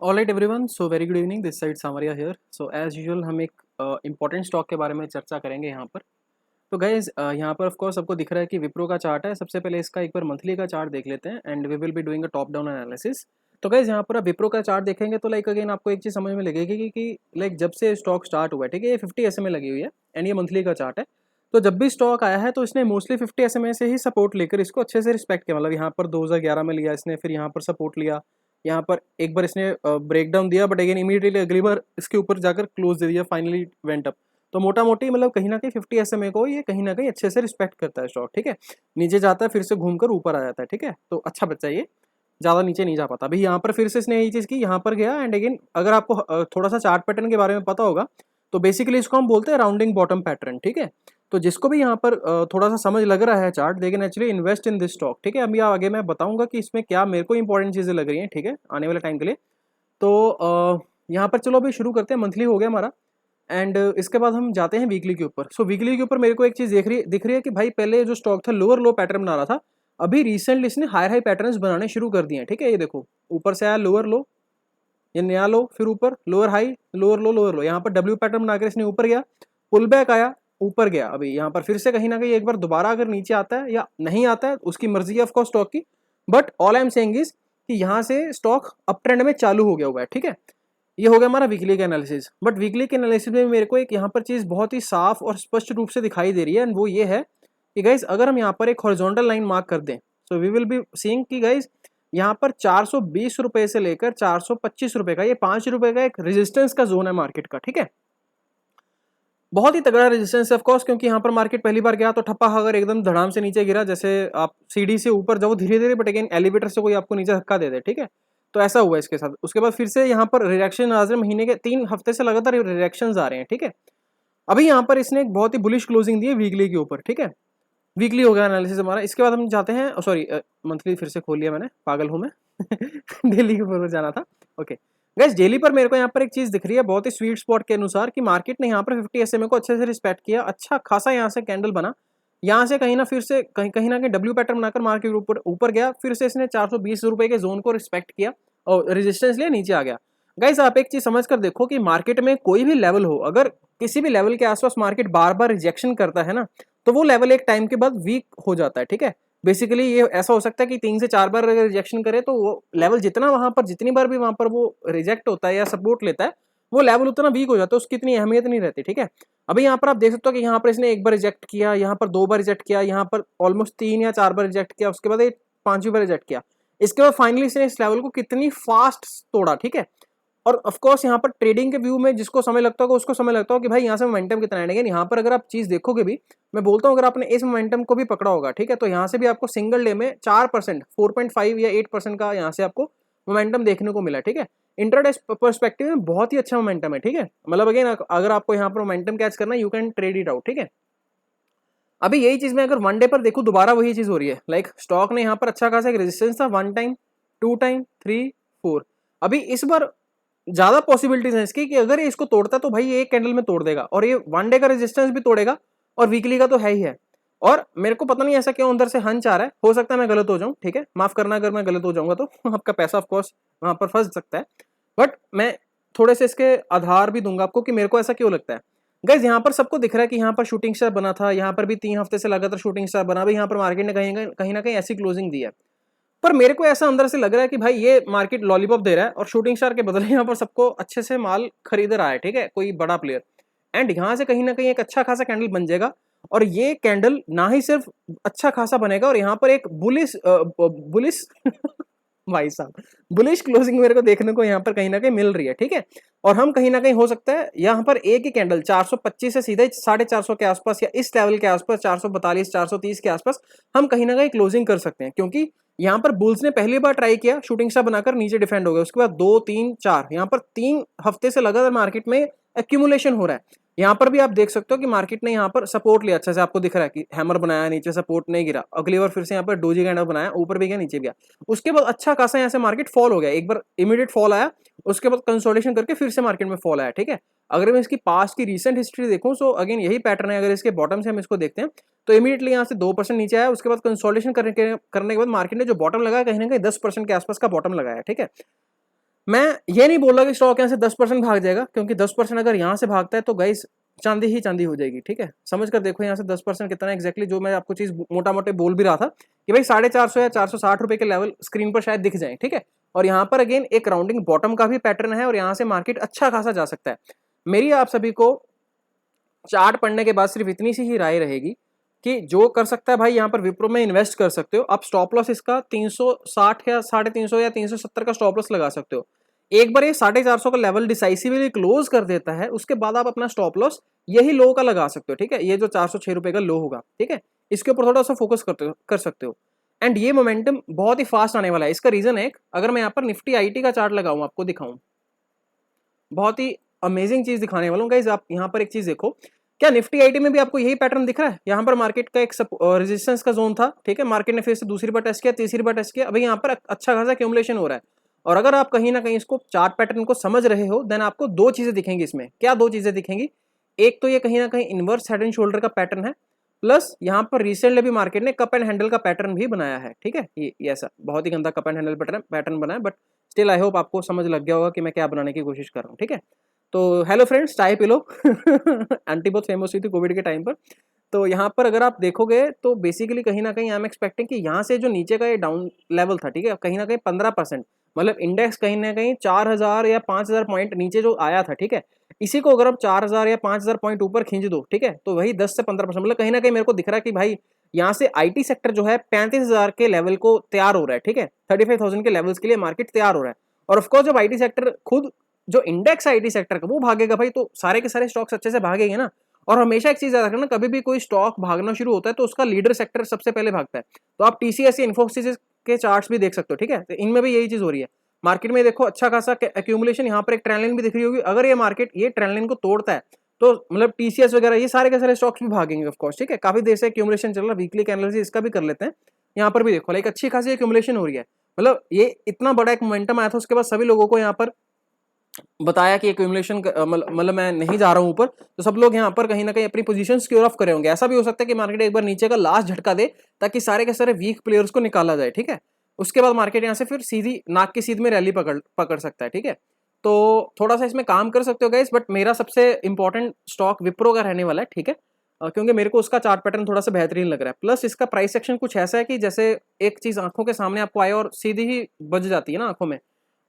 Alright everyone, so very good evening, this side सामरिया here. So as usual हम एक important stock के बारे में चर्चा करेंगे यहाँ पर। तो गाइज यहाँ पर ऑफ कोर्स सबको दिख रहा है कि विप्रो का चार्ट है। सबसे पहले इसका एक बार मंथली का चार्ट देख लेते हैं and we will be doing a top down analysis. तो गाइज यहाँ पर आप विप्रो का चार्ट देखेंगे तो लाइक अगेन आपको एक चीज़ समझ में लगेगी कि लाइक जब से स्टॉक स्टार्ट हुआ है, ठीक है, ये 50 SMA लगी हुई है एंड ये मंथली का चार्ट है। तो जब भी स्टॉक आया है तो इसने मोस्टली 50 SMA से ही सपोर्ट लेकर इसको अच्छे से रिस्पेक्ट किया। मतलब यहाँ पर 2011 में लिया इसने, फिर यहाँ पर सपोर्ट लिया, यहाँ पर एक बार इसने ब्रेक डाउन दिया, बट अगेन इमीडिएटली अगली बार इसके ऊपर जाकर क्लोज दे दिया, फाइनली वेंट अप। तो मोटा मोटी मतलब कहीं ना कहीं 50 SMA को ये कहीं ना कहीं अच्छे से रिस्पेक्ट करता है स्टॉक, ठीक है। नीचे जाता है फिर से घूमकर ऊपर आ जाता है, ठीक है। तो अच्छा बच्चा ये ज़्यादा नीचे नहीं जा पाता। अभी यहाँ पर फिर से इसने यही चीज़ की, यहाँ पर गया एंड अगेन अगर आपको थोड़ा सा चार्ट पैटर्न के बारे में पता होगा तो बेसिकली इसको हम बोलते हैं राउंडिंग बॉटम पैटर्न, ठीक है। तो जिसको भी यहाँ पर थोड़ा सा समझ लग रहा है chart, they can actually invest in this stock, ठीक है। अभी आगे मैं बताऊंगा कि इसमें क्या मेरे को इंपॉर्टेंट चीज़ें लग रही हैं, ठीक है, आने वाले टाइम के लिए। तो यहाँ पर चलो अभी शुरू करते हैं। मंथली हो गया हमारा एंड इसके बाद हम जाते हैं वीकली के ऊपर। सो वीकली के ऊपर मेरे को एक चीज़ दिख रही है कि भाई पहले जो स्टॉक था लोअर लो पैटर्न बना रहा था, अभी रिसेंटली इसने हायर हाई पैटर्न्स बनाने शुरू कर दिए हैं, ठीक है। ये देखो ऊपर से आया लोअर लो, ये नया लो, फिर ऊपर लोअर हाई, लोअर लो, लोअर लो, यहाँ पर डब्ल्यू पैटर्न बनाकर इसने ऊपर गया, पुल बैक आया, ऊपर गया। अभी यहाँ पर फिर से कहीं ना कहीं एक बार दोबारा अगर नीचे आता है या नहीं आता है उसकी मर्जी है ऑफकोर्स स्टॉक की, but all I am saying is कि यहाँ से स्टॉक अप ट्रेंड में चालू हो गया हुआ है, ठीक है। ये हो गया हमारा वीकली का एनालिसिस। बट वीकली के एनालिसिस में मेरे को एक यहाँ पर चीज़ बहुत ही साफ और स्पष्ट रूप से दिखाई दे रही है, एंड वो ये है कि गाइज अगर हम यहाँ पर एक हॉरिजॉन्टल लाइन मार्क कर दें, so we will be seeing कि गाइज यहाँ पर 420 रुपए से लेकर 425 रुपए का, ये 5 रुपए का एक रेजिस्टेंस का जोन है मार्केट का, ठीक है। बहुत ही तगड़ा रेजिस्टेंस है ऑफकोर्स, क्योंकि यहाँ पर मार्केट पहली बार गया तो ठप्पा अगर एकदम धड़ाम से नीचे गिरा, जैसे आप सीढ़ी से ऊपर जाओ धीरे धीरे, बट अगेन एलिवेटर से कोई आपको नीचे धक्का दे दे, ठीक है। तो ऐसा हुआ इसके साथ। उसके बाद फिर से यहाँ पर रिएक्शन आ रहे, महीने के 3 हफ्ते से लगातार रिएक्शन आ रहे हैं, ठीक है। अभी यहाँ पर इसने एक बहुत ही बुलिश क्लोजिंग दी है वीकली के ऊपर, ठीक है। वीकली हो गया एनालिसिस हमारा। इसके बाद हम जाते हैं, सॉरी मंथली फिर से खोल लिया मैंने, पागल हूँ मैं डेली के ऊपर जाना था। ओके गैस, डेली पर मेरे को यहाँ पर एक चीज़ दिख रही है बहुत ही स्वीट स्पॉट के अनुसार कि मार्केट ने यहाँ पर 50 SMA को अच्छे से रिस्पेक्ट किया, अच्छा खासा यहाँ से कैंडल बना, यहाँ से कहीं ना फिर से कहीं ना कहीं डब्ल्यू पैटर्न बनाकर मार्केट ऊपर ऊपर गया, फिर से इसने 420 रुपए के जोन को रिस्पेक्ट किया और रेजिस्टेंस लिया, नीचे आ गया। गाइस आप एक चीज समझ कर देखो कि मार्केट में कोई भी लेवल हो, अगर किसी भी लेवल के आसपास मार्केट बार बार रिजेक्शन करता है ना, तो वो लेवल एक टाइम के बाद वीक हो जाता है, ठीक है। बेसिकली ये ऐसा हो सकता है कि 3 से 4 बार अगर रिजेक्शन करे तो वो लेवल जितना वहां पर जितनी बार भी वहां पर वो रिजेक्ट होता है या सपोर्ट लेता है, वो लेवल उतना वीक हो जाता है, उसकी इतनी अहमियत नहीं रहती, ठीक है। अभी यहाँ पर आप देख सकते हो कि यहाँ पर इसने एक बार रिजेक्ट किया, यहाँ पर 2 बार रिजेक्ट किया, यहाँ पर ऑलमोस्ट 3 या 4 बार रिजेक्ट किया, उसके बाद 5वीं बार रिजेक्ट किया। इसके बाद फाइनली इसने इस लेवल को कितनी फास्ट तोड़ा, ठीक है। और ऑफ कोर्स यहाँ पर ट्रेडिंग के व्यू में जिसको समय लगता होगा उसको समय लगता होगा कि भाई यहाँ से मोमेंटम कितना है। लेकिन यहाँ पर अगर आप चीज देखोगे भी, मैं बोलता हूँ अगर आपने इस मोमेंटम को भी पकड़ा होगा, ठीक है, तो यहाँ से भी आपको सिंगल डे में 4%, 4.5 या 8% का यहाँ से आपको मोमेंटम देखने को मिला, ठीक है। इंट्राडे पर्सपेक्टिव में बहुत ही अच्छा मोमेंटम है, ठीक है। मतलब अगेन अगर आपको यहाँ पर मोमेंटम कैच करना है, you can trade it out, ठीक है। अभी यही चीज मैं अगर वन डे पर देखूं, दोबारा वही चीज हो रही है। लाइक स्टॉक ने यहाँ पर अच्छा खासा एक रेजिस्टेंस था, 1 टाइम, 2 टाइम, 3, 4। अभी इस बार ज्यादा पॉसिबिलिटीज है इसकी कि अगर ये इसको तोड़ता है तो भाई ये एक कैंडल में तोड़ देगा, और ये वन डे का रेजिस्टेंस भी तोड़ेगा और वीकली का तो है ही है। और मेरे को पता नहीं ऐसा क्यों अंदर से हंच आ रहा है, हो सकता है मैं गलत हो जाऊं, ठीक है, माफ करना अगर मैं गलत हो जाऊंगा तो आपका पैसा ऑफकोर्स वहां पर फंस सकता है। बट मैं थोड़े से इसके आधार भी दूंगा आपको कि मेरे को ऐसा क्यों लगता है। गाइज यहाँ पर सबको दिख रहा है कि यहाँ पर शूटिंग स्टार बना था, यहाँ पर भी 3 हफ्ते से लगातार शूटिंग स्टार बना, भी यहाँ पर मार्केट ने कहीं ना कहीं ऐसी क्लोजिंग दी है। पर मेरे को ऐसा अंदर से लग रहा है कि भाई ये मार्केट लॉलीपॉप दे रहा है और शूटिंग स्टार के बदले यहाँ पर सबको अच्छे से माल खरीद रहा है, ठीक है, कोई बड़ा प्लेयर। एंड यहाँ से कहीं ना कहीं एक अच्छा खासा कैंडल बन जाएगा, और ये कैंडल ना ही सिर्फ अच्छा खासा बनेगा, और यहाँ पर एक बुलिस बुलिस भाई साहब बुलिश क्लोजिंग मेरे को देखने को यहाँ पर कहीं ना कहीं मिल रही है, ठीक है। और हम कहीं ना कहीं हो सकता है यहाँ पर एक ही कैंडल 425 से सीधे 450 के आसपास या इस लेवल के आसपास 442 430 के आसपास हम कहीं ना कहीं क्लोजिंग कर सकते हैं, क्योंकि यहाँ पर बुल्स ने पहली बार ट्राई किया शूटिंग स्टार बनाकर नीचे डिफेंड हो गया, उसके बाद 2 3 4, यहाँ पर 3 हफ्ते से लगातार मार्केट में एक्यूमुलेशन हो रहा है। यहाँ पर भी आप देख सकते हो कि मार्केट ने यहाँ पर सपोर्ट लिया, अच्छे से आपको दिख रहा है कि हैमर बनाया, नीचे सपोर्ट नहीं गिरा, अगली बार फिर से यहाँ पर डोजी कैंडल बनाया, ऊपर भी गया नीचे भी गया, उसके बाद अच्छा खासा यहाँ से मार्केट फॉल हो गया, एक बार इमीडिएट फॉल आया, उसके बाद कंसोलिडेशन करके फिर से मार्केट में फॉल आया, ठीक है। अगर मैं इसकी पास्ट की रीसेंट हिस्ट्री देखूं सो अगेन यही पैटर्न है। अगर इसके बॉटम से हम इसको देखते हैं तो इमीडिएटली यहाँ से 2% नीचे आया, उसके बाद कंसोलिडेशन करने के बाद मार्केट ने जो बॉटम लगाया कहीं ना कहीं 10% के आसपास का बॉटम लगाया, ठीक है। मैं ये नहीं बोल रहा कि स्टॉक यहाँ से 10% भाग जाएगा, क्योंकि 10% अगर यहाँ से भागता है तो गाइस चांदी ही चांदी हो जाएगी, ठीक है। समझ कर देखो यहाँ से 10% कितना एग्जैक्टली, जो मैं आपको चीज मोटा मोटे बोल भी रहा था कि भाई 450 या 460 रुपए के लेवल स्क्रीन पर शायद दिख जाए, ठीक है। और यहाँ पर अगेन एक राउंडिंग बॉटम का भी पैटर्न है और यहाँ से मार्केट अच्छा खासा जा सकता है। मेरी आप सभी को चार्ट पढ़ने के बाद सिर्फ इतनी सी ही राय रहेगी कि जो कर सकता है भाई यहाँ पर विप्रो में इन्वेस्ट कर सकते हो। आप स्टॉप लॉस इसका 360 या 350 या 370 का स्टॉप लॉस लगा सकते हो। एक बार ये 450 का लेवल डिसाइसिवली क्लोज कर देता है, उसके बाद आप अपना स्टॉप लॉस यही लो का लगा सकते हो, ठीक है। ये जो 406 रुपए का लो होगा, ठीक है, इसके ऊपर थोड़ा सा फोकस कर सकते हो। एंड ये मोमेंटम बहुत ही फास्ट आने वाला है। इसका रीजन है, अगर मैं यहाँ पर निफ्टी आईटी का चार्ट लगाऊं, आपको दिखाऊं, बहुत ही अमेजिंग चीज दिखाने वाला हूँ गाइस। आप यहाँ पर एक चीज देखो, क्या निफ्टी आईटी में भी आपको यही पैटर्न दिख रहा है? यहाँ पर मार्केट का एक रेजिस्टेंस का जोन था, ठीक है, मार्केट ने फिर से दूसरी बार टेस्ट किया, तीसरी बार टेस्ट किया, अभी यहाँ पर अच्छा खासा एक्यूमुलेशन हो रहा है। और अगर आप कहीं ना कहीं इसको चार्ट पैटर्न को समझ रहे हो, देन आपको दो चीजें दिखेंगी इसमें। क्या दो चीजें दिखेंगी? एक तो ये कहीं ना कहीं इनवर्स हेड एंड शोल्डर का पैटर्न है, प्लस यहाँ पर रिसेंटली भी मार्केट ने कप एंड हैंडल का पैटर्न भी बनाया है, ठीक है। ये ऐसा बहुत ही गंदा कप एंड हैंडल पैटर्न बना है, बट स्टिल आई होप आपको समझ लग गया होगा कि मैं क्या बनाने की कोशिश कर रहा हूँ, ठीक है। तो हेलो फ्रेंड्स, चाय पी लो आंटी बहुत फेमस हुई थी कोविड के टाइम पर। तो यहाँ पर अगर आप देखोगे तो बेसिकली कहीं ना कहीं आई एम एक्सपेक्टिंग कि यहाँ से जो नीचे का ये डाउन लेवल था, ठीक है, कहीं ना कहीं 15%, मतलब इंडेक्स कहीं ना कहीं 4000 या 5000 पॉइंट नीचे जो आया था, ठीक है, इसी को अगर आप 4000 या 5000 पॉइंट ऊपर खींच दो, ठीक है, तो वही 10 से 15%, मतलब कहीं ना कहीं मेरे को दिख रहा है कि भाई यहाँ से आईटी सेक्टर जो है 35,000 के लेवल को तैयार हो रहा है, ठीक है, 35,000 के लेवल्स के लिए मार्केट तैयार हो रहा है। और ऑफकोर्स जब आईटी सेक्टर खुद जो इंडेक्स आईटी सेक्टर का वो भागेगा भाई, तो सारे के सारे स्टॉक्स अच्छे से भागेंगे ना। और हमेशा एक चीज याद रखना, कभी भी कोई स्टॉक भागना शुरू होता है तो उसका लीडर सेक्टर सबसे पहले भागता है। तो आप टीसीएस या इन्फोसिस के चार्ट्स भी देख सकते हो, ठीक है, तो इनमें भी यही चीज हो रही है। मार्केट में देखो अच्छा खासा एक्यूमुलेशन, यहाँ पर एक ट्रेंड लाइन भी दिख रही होगी। अगर ये मार्केट ये ट्रेंड लाइन को तोड़ता है तो मतलब टीसीएस वगैरह ये सारे के सारे स्टॉक्स भी भागेंगे ऑफकोर्स, ठीक है। काफी देर से एक्यूमुलेशन चल रहा है, वीकली एनालिसिस इसका भी कर लेते हैं। यहाँ पर भी देखो लाइक अच्छी खासी एक्यूमुलेशन हो रही है, मतलब ये इतना बड़ा एक मोमेंटम आया था, उसके बाद सभी लोगों को यहाँ पर बताया कि एक्यूमुलेशन मतलब मैं नहीं जा रहा हूं ऊपर, तो सब लोग यहाँ पर कहीं ना कहीं अपनी पोजीशन सिक्योर ऑफ करे होंगे। ऐसा भी हो सकता है कि मार्केट एक बार नीचे का लास्ट झटका दे ताकि सारे के सारे वीक प्लेयर्स को निकाला जाए, ठीक है। उसके बाद मार्केट यहाँ से फिर सीधी नाक की सीध में रैली पकड़ सकता है, ठीक है। तो थोड़ा सा इसमें काम कर सकते हो गाइस, बट मेरा सबसे इंपॉर्टेंट स्टॉक विप्रो का रहने वाला है, ठीक है, क्योंकि मेरे को उसका चार्ट पैटर्न थोड़ा सा बेहतरीन लग रहा है। प्लस इसका प्राइस सेक्शन कुछ ऐसा है कि जैसे एक चीज आंखों के सामने आपको आए और सीधी ही बज जाती है ना आंखों में।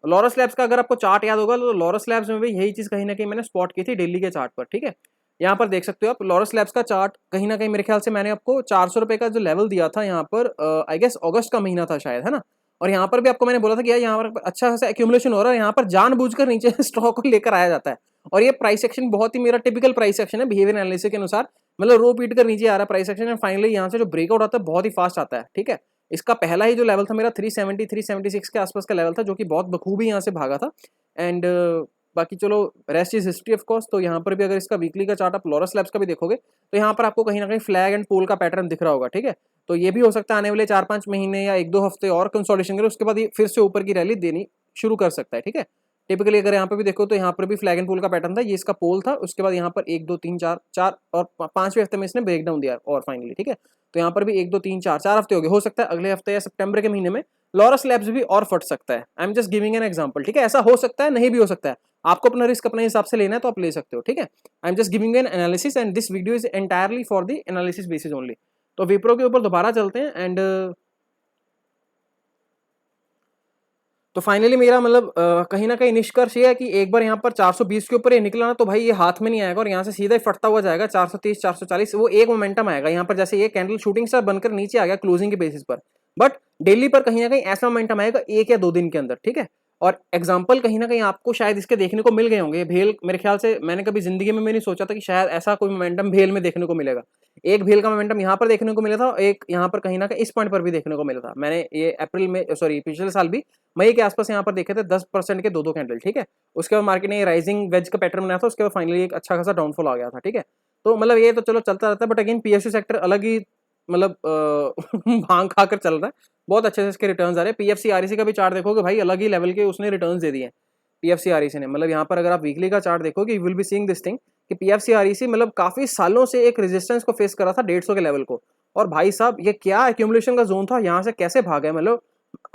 लॉरस लैब्स का अगर आपको चार्ट याद होगा तो लॉरस लैब्स में भी यही चीज कहीं ना कहीं मैंने स्पॉट की थी डेली के चार्ट पर, ठीक है। यहाँ पर देख सकते हो आप लॉरस लैब्स का चार्ट, कहीं ना कहीं मेरे ख्याल से मैंने आपको 400 रुपए का जो लेवल दिया था यहाँ पर, आई गेस अगस्त का महीना था शायद, है ना। और यहाँ पर भी आपको मैंने बोला था कि यार यहाँ पर अच्छा खासा एक्यूमुलेशन हो रहा है, यहाँ पर जानबूझकर नीचे स्टॉक को लेकर आया जाता है। और ये प्राइस सेक्शन बहुत ही मेरा टिपिकल प्राइस सेक्शन है बिहेवियर एनालिसिस के अनुसार, मतलब रो पीट कर नीचे आ रहा है प्राइस सेक्शन, एंड फाइनली यहाँ से जो ब्रेकआउट आता है बहुत ही फास्ट आता है, ठीक है। इसका पहला ही जो लेवल था मेरा 370 376 के आसपास का लेवल था, जो कि बहुत बखूबी यहाँ से भागा था। एंड बाकी चलो rest is history of course. तो यहाँ पर भी अगर इसका वीकली का चार्ट आप लॉरस लैब्स का भी देखोगे तो यहाँ पर आपको कहीं ना कहीं फ्लैग एंड पोल का पैटर्न दिख रहा होगा, ठीक है। तो ये भी हो सकता है आने वाले 4-5 महीने या 1-2 हफ्ते और कंसोलिडेशन करे, उसके बाद ये फिर से ऊपर की रैली देनी शुरू कर सकता है, ठीक है। टिपिकली अगर यहाँ पर भी देखो तो यहाँ पर भी फ्लैग एंड पोल का पैटर्न था, ये इसका पोल था, उसके बाद यहाँ पर 1 2 3 4 और 5वें हफ्ते में इसने ब्रेकडाउन दिया और फाइनली, ठीक है। तो यहाँ पर भी 1 2 3 4 हफ्ते हो गए, हो सकता है अगले हफ्ते या सितंबर के महीने में लॉरस लैब्स भी और फट सकता है। I am just giving an example, ठीक है। ऐसा हो सकता है, नहीं भी हो सकता है, आपको अपना रिस्क अपने हिसाब से लेना है तो आप ले सकते हो, ठीक है। I am just giving an analysis and this video is entirely for the analysis basis only. तो विप्रो के ऊपर दोबारा चलते हैं एंड तो फाइनली मेरा मतलब कहीं ना कहीं निष्कर्ष ये है कि एक बार यहाँ पर 420 के ऊपर ये निकला ना तो भाई ये हाथ में नहीं आएगा और यहाँ से सीधा ही फटता हुआ जाएगा 430 440, वो एक मोमेंटम आएगा यहाँ पर, जैसे ये कैंडल शूटिंग स्टार बनकर नीचे आ गया क्लोजिंग के बेसिस पर, बट डेली पर कहीं ना कहीं ऐसा मोमेंटम आएगा 1 या 2 दिन के अंदर, ठीक है। और एग्जाम्पल कहीं ना कहीं आपको शायद इसके देखने को मिल गए होंगे। भेल मेरे ख्याल से मैंने कभी जिंदगी में नहीं सोचा था कि शायद ऐसा कोई मोमेंटम भेल में देखने को मिलेगा। एक भेल का मोमेंटम यहाँ पर देखने को मिला था, एक यहाँ पर कहीं ना कहीं इस पॉइंट पर भी देखने को मिला था। मैंने ये अप्रैल में सॉरी पिछले साल भी मई के आसपास यहाँ पर देखे थे 10% के 2-2 कैंडल, ठीक है। उसके बाद मार्केट ने राइजिंग वेज का पैटर्न बनाया था, उसके बाद फाइनली एक अच्छा खासा डाउनफॉल आ गया था, ठीक है। तो मतलब ये तो चलो चलता रहता है, बट अगेन पीएसयू सेक्टर अलग ही मतलब भांग खाकर चल रहा है, बहुत अच्छे से इसके रिटर्न्स आ रहे हैं। पीएफसीआरईसी का भी चार्ट देखोगे भाई अलग ही लेवल के उसने रिटर्न्स दे दिए पीएफसीआरईसी ने। मतलब यहाँ पर अगर आप वीकली का चार्ट देखोगे you will be seeing this thing कि पीएफसीआरईसी मतलब काफी सालों से एक रेजिस्टेंस को फेस करा था 150 के लेवल को, और भाई साहब ये क्या एक्यूमुलेशन का जोन था, यहाँ से कैसे भागा है। मतलब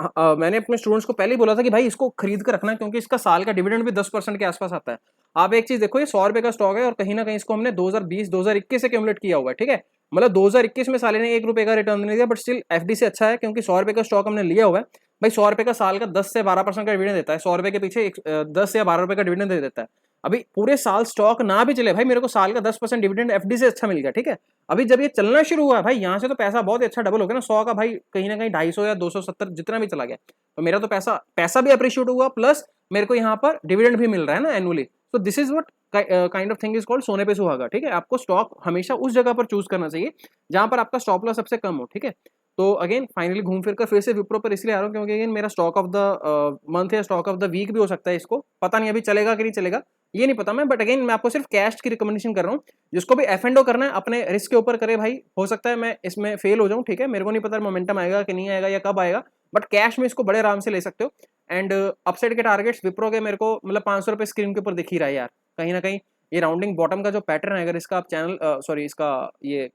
मैंने अपने स्टूडेंट्स को पहले ही बोला था कि भाई इसको खरीद कर रखना, क्योंकि इसका साल का डिविडेंड भी 10% के आसपास आता है। आप एक चीज देखो, ये 100 रुपए का स्टॉक है और कहीं ना कहीं इसको हमने 2020-2021 से एक्यूमुलेट किया हुआ है, ठीक है। मतलब 2021 में साले ने 1 रुपए का रिटर्न नहीं दिया, बट स्टिल एफडी से अच्छा है, क्योंकि 100 रुपए का स्टॉक हमने लिया हुआ है। भाई 100 रुपए का साल का 10 से 12% का डिविडेंड देता है, 100 रुपए के पीछे 10 या 12 रुपए का डिविडेंड दे देता है। अभी पूरे साल स्टॉक ना भी चले भाई, मेरे को साल का 10% डिविडेंड एफडी से अच्छा मिल गया, ठीक है। अभी जब ये चलना शुरू हुआ है भाई, यहाँ से तो पैसा बहुत ही अच्छा डबल हो गया ना, 100 का भाई कहीं ना कहीं 250 या 270 जितना भी चला गया। तो मेरा तो पैसा भी अप्रिशिएट हुआ, प्लस मेरे को यहाँ पर डिविडेंड भी मिल रहा है ना एनुअली। तो this is what kind of thing is called सोने पे सुहागा, ठीक है। आपको स्टॉक हमेशा उस जगह पर चूज करना चाहिए जहां पर आपका स्टॉप लॉस सबसे कम हो, ठीक है। तो अगेन फाइनली घूम फिर कर फिर से विप्रो पर इसलिए आ रहा हूँ क्योंकि अगेन मेरा स्टॉक ऑफ द मंथ या स्टॉक ऑफ द वीक भी हो सकता है, इसको पता नहीं अभी चलेगा कि नहीं चलेगा, ये नहीं पता मैं। बट अगेन मैं आपको सिर्फ कैश की रिकमेंडेशन कर रहा हूँ। जिसको भी एफ एंड ओ करना है अपने रिस्क के ऊपर करे भाई, हो सकता है मैं इसमें फेल हो जाऊँ, ठीक है। मेरे को नहीं पता मोमेंटम आएगा कि नहीं आएगा या कब आएगा, बट कैश में इसको बड़े आराम से ले सकते हो। एंड अपसाइड के टारगेट्स विप्रो के मेरे को मतलब 500 रुपये स्क्रीन के ऊपर दिख ही रहा है यार, कहीं ना कहीं ये राउंडिंग बॉटम का जो पैटर्न है, अगर इसका आप चैनल सॉरी इसका ये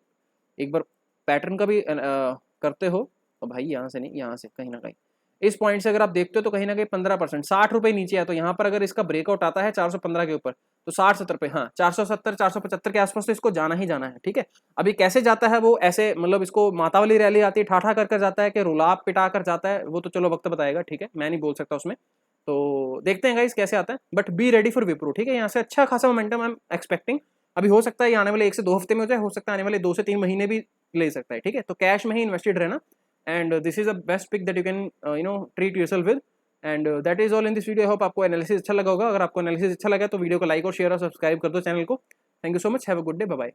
एक बार पैटर्न का भी करते हो तो भाई यहाँ से नहीं, यहाँ से कहीं ना कहीं इस पॉइंट से अगर आप देखते हो तो कहीं ना कहीं 15% 60 रुपये नीचे है। तो यहाँ पर अगर इसका ब्रेकआउट आता है 415 के ऊपर तो 60-70 पे, हाँ 470 475 के आसपास तो इसको जाना ही जाना है, ठीक है। अभी कैसे जाता है वो, ऐसे मतलब इसको माता वाली रैली आती है ठाठा कर जाता है कि रुलाब पिटा कर जाता है, वो तो चलो वक्त बताएगा, ठीक है, मैं नहीं बोल सकता उसमें। तो देखते हैं गाइस कैसे आता है, but be ready for Wipro, ठीक है। यहाँ से अच्छा खासा मोमेंटम आई एम एक्सपेक्टिंग। अभी हो सकता है ये आने वाले 1 से 2 हफ्ते में हो जाए, हो सकता है आने वाले 2 से 3 महीने भी ले सकता है, ठीक है। तो कैश में ही इन्वेस्टेड रहना, and this is a best pick that you can treat yourself with. And that is all in this video. I hope आपको एनालिसिस अच्छा लगा होगा। अगर आपको एनालिसिस अच्छा लगा तो वीडियो को लाइक और शेयर और सब्सक्राइब कर दो चैनल को। Thank you so much, have a good day, bye bye.